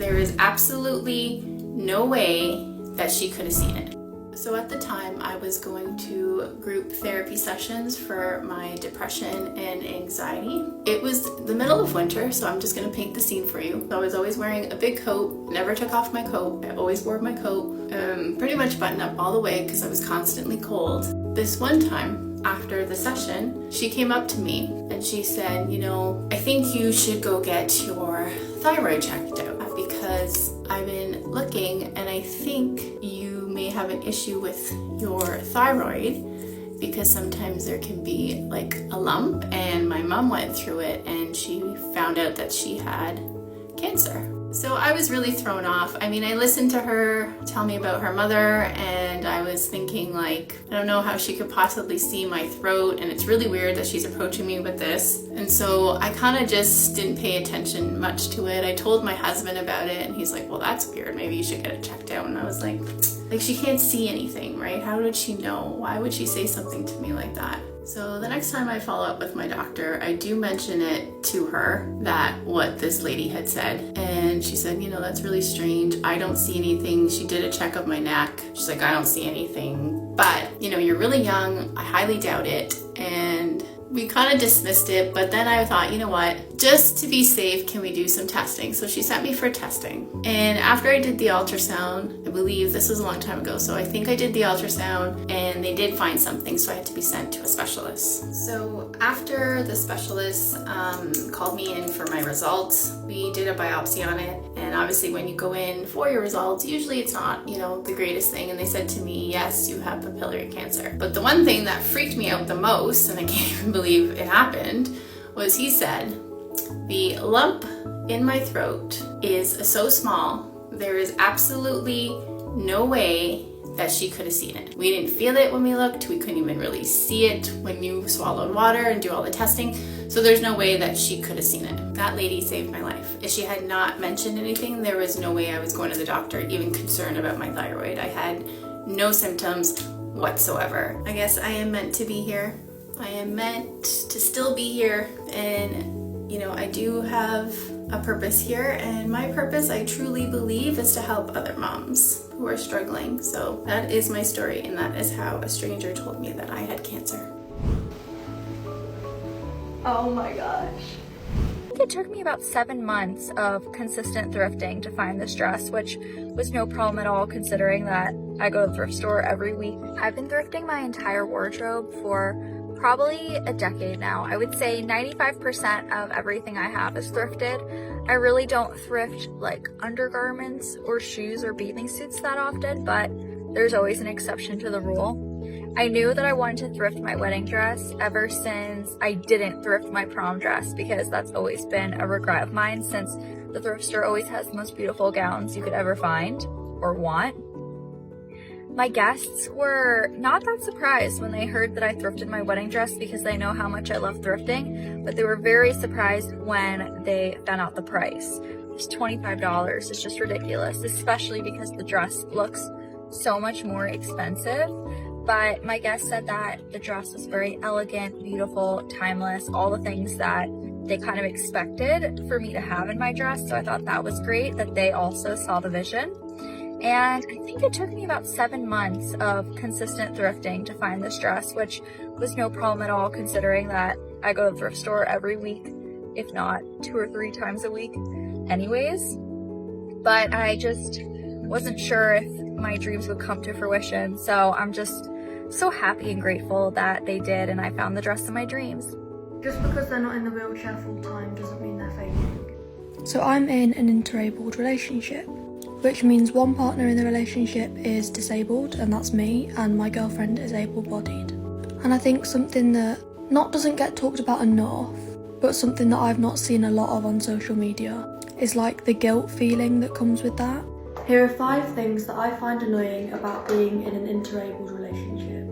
There is absolutely no way that she could have seen it. So at the time, I was going to group therapy sessions for my depression and anxiety. It was the middle of winter, so I'm just going to paint the scene for you. So I was always wearing a big coat, never took off my coat. I always wore my coat, pretty much buttoned up all the way because I was constantly cold. This one time, after the session, she came up to me and she said, you know, I think you should go get your thyroid checked out because I've been looking and I think you may have an issue with your thyroid because sometimes there can be like a lump, and my mom went through it and she found out that she had cancer. So I was really thrown off. I mean, I listened to her tell me about her mother and I was thinking like, I don't know how she could possibly see my throat, and it's really weird that she's approaching me with this. And so I kind of just didn't pay attention much to it. I told my husband about it and he's like, well, that's weird. Maybe you should get it checked out. And I was like she can't see anything, right? How would she know? Why would she say something to me like that? So the next time I follow up with my doctor, I do mention it to her that what this lady had said. And she said, you know, that's really strange. I don't see anything. She did a check of my neck. She's like, I don't see anything. But, you know, you're really young. I highly doubt it. And we kind of dismissed it, but then I thought, you know what, just to be safe, can we do some testing? So she sent me for testing. And after I did the ultrasound, I believe this was a long time ago, so I think I did the ultrasound and they did find something, so I had to be sent to a specialist. So after the specialist called me in for my results, we did a biopsy on it. And obviously when you go in for your results, usually it's not, you know, the greatest thing. And they said to me, yes, you have papillary cancer. But the one thing that freaked me out the most, and I can't even believe it happened, was he said, the lump in my throat is so small, there is absolutely no way that she could have seen it. We didn't feel it when we looked. We couldn't even really see it when you swallowed water and do all the testing. So there's no way that she could have seen it. That lady saved my life. If she had not mentioned anything, there was no way I was going to the doctor, even concerned about my thyroid. I had no symptoms whatsoever. I guess I am meant to be here. I am meant to still be here, and you know, I do have a purpose here, and my purpose, I truly believe, is to help other moms who are struggling. So that is my story, and that is how a stranger told me that I had cancer. Oh my gosh. I think it took me about 7 months of consistent thrifting to find this dress, which was no problem at all considering that I go to the thrift store every week. I've been thrifting my entire wardrobe for probably a decade now. I would say 95% of everything I have is thrifted. I really don't thrift like undergarments or shoes or bathing suits that often, but there's always an exception to the rule. I knew that I wanted to thrift my wedding dress ever since I didn't thrift my prom dress, because that's always been a regret of mine, since the thrift store always has the most beautiful gowns you could ever find or want. My guests were not that surprised when they heard that I thrifted my wedding dress, because they know how much I love thrifting, but they were very surprised when they found out the price. It's $25. It's just ridiculous, especially because the dress looks so much more expensive. But my guest said that the dress was very elegant, beautiful, timeless, all the things that they kind of expected for me to have in my dress. So I thought that was great that they also saw the vision. And I think it took me about 7 months of consistent thrifting to find this dress, which was no problem at all considering that I go to the thrift store every week, if not 2 or 3 times a week anyways. But I just wasn't sure if my dreams would come to fruition. So I'm just so happy and grateful that they did, and I found the dress of my dreams. Just because they're not in the wheelchair full time doesn't mean they're faking. So I'm in an interabled relationship, which means one partner in the relationship is disabled, and that's me, and my girlfriend is able-bodied. And I think something that doesn't get talked about enough, but something that I've not seen a lot of on social media, is like the guilt feeling that comes with that. Here are 5 things that I find annoying about being in an interabled relationship.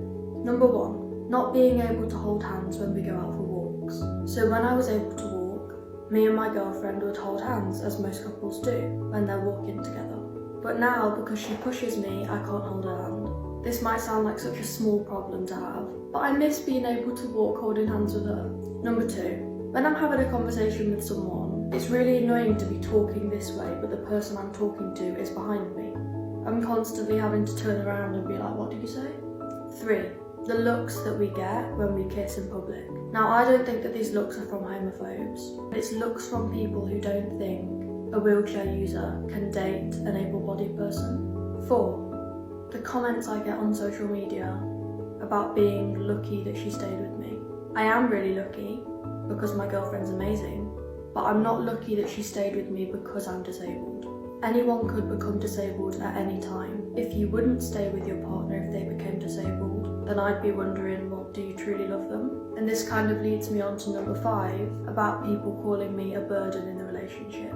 Number 1, not being able to hold hands when we go out for walks. So when I was able to walk, me and my girlfriend would hold hands, as most couples do when they're walking together. But now, because she pushes me, I can't hold her hand. This might sound like such a small problem to have, but I miss being able to walk holding hands with her. Number 2, when I'm having a conversation with someone It's really annoying to be talking this way, but the person I'm talking to is behind me. I'm constantly having to turn around and be like, what did you say? 3. The looks that we get when we kiss in public. Now, I don't think that these looks are from homophobes. It's looks from people who don't think a wheelchair user can date an able-bodied person. 4. The comments I get on social media about being lucky that she stayed with me. I am really lucky because my girlfriend's amazing, but I'm not lucky that she stayed with me because I'm disabled. Anyone could become disabled at any time. If you wouldn't stay with your partner if they became disabled, then I'd be wondering, well, do you truly love them? And this kind of leads me on to number 5, about people calling me a burden in the relationship.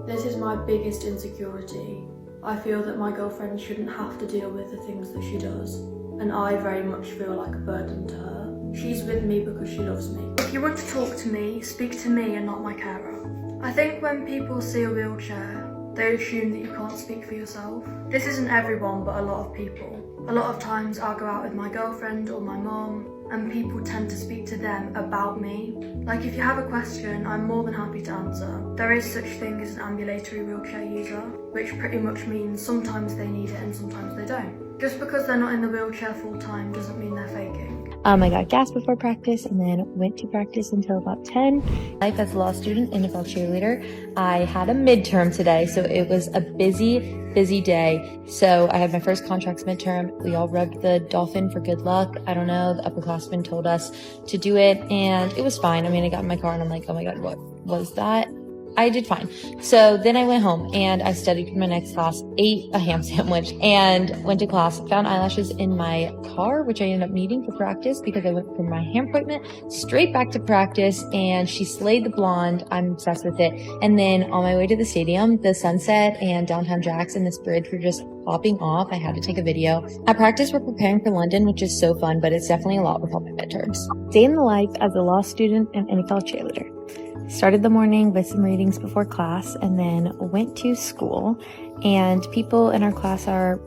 This is my biggest insecurity. I feel that my girlfriend shouldn't have to deal with the things that she does, and I very much feel like a burden to her. She's with me because she loves me. If you want to talk to me, speak to me and not my carer. I think when people see a wheelchair, they assume that you can't speak for yourself. This isn't everyone, but a lot of people. A lot of times I'll go out with my girlfriend or my mom, and people tend to speak to them about me. Like, if you have a question, I'm more than happy to answer. There is such thing as an ambulatory wheelchair user, which pretty much means sometimes they need it and sometimes they don't. Just because they're not in the wheelchair full time doesn't mean they're faking. I got gas before practice and then went to practice until about 10. Life as a law student, NFL cheerleader. I had a midterm today, so it was a busy day. So I had my first contracts midterm. We all rubbed the dolphin for good luck. I don't know, the upperclassmen told us to do it and it was fine. I mean, I got in my car and I'm like, oh my God, what was that? I did fine. So then I went home and I studied for my next class, ate a ham sandwich and went to class, found eyelashes in my car, which I ended up needing for practice because I went from my hair appointment straight back to practice and she slayed the blonde. I'm obsessed with it. And then on my way to the stadium, the Sunset and downtown Jacks and this bridge were just popping off. I had to take a video. At practice, we're preparing for London, which is so fun, but it's definitely a lot with all my midterms. Day in the life as a law student and NFL cheerleader. Started the morning with some readings before class and then went to school, and people in our class are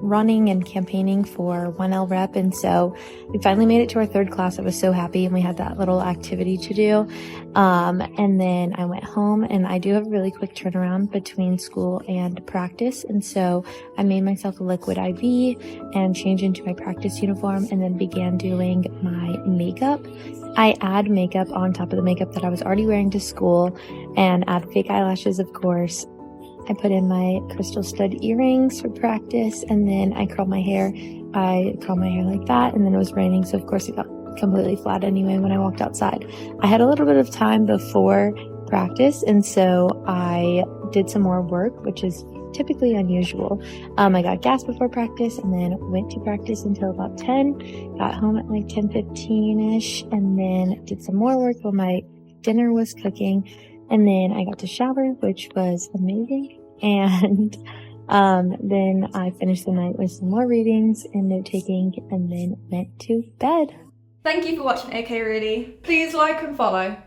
running and campaigning for 1L rep, and so we finally made it to our 3rd class. I was so happy, and we had that little activity to do. And then I went home, and I do have a really quick turnaround between school and practice, and so I made myself a liquid IV and changed into my practice uniform and then began doing my makeup. I add makeup on top of the makeup that I was already wearing to school and add fake eyelashes, of course. I put in my crystal stud earrings for practice and then I curl my hair. I curl my hair like that, and then it was raining, so of course it got completely flat anyway when I walked outside. I had a little bit of time before practice, and so I did some more work, which is typically unusual. I got gas before practice and then went to practice until about 10, got home at like 10:15ish, and then did some more work while my dinner was cooking, and then I got to shower, which was amazing, and then I finished the night with some more readings and note taking, and then went to bed. Thank you for watching OK Really. Please like and follow.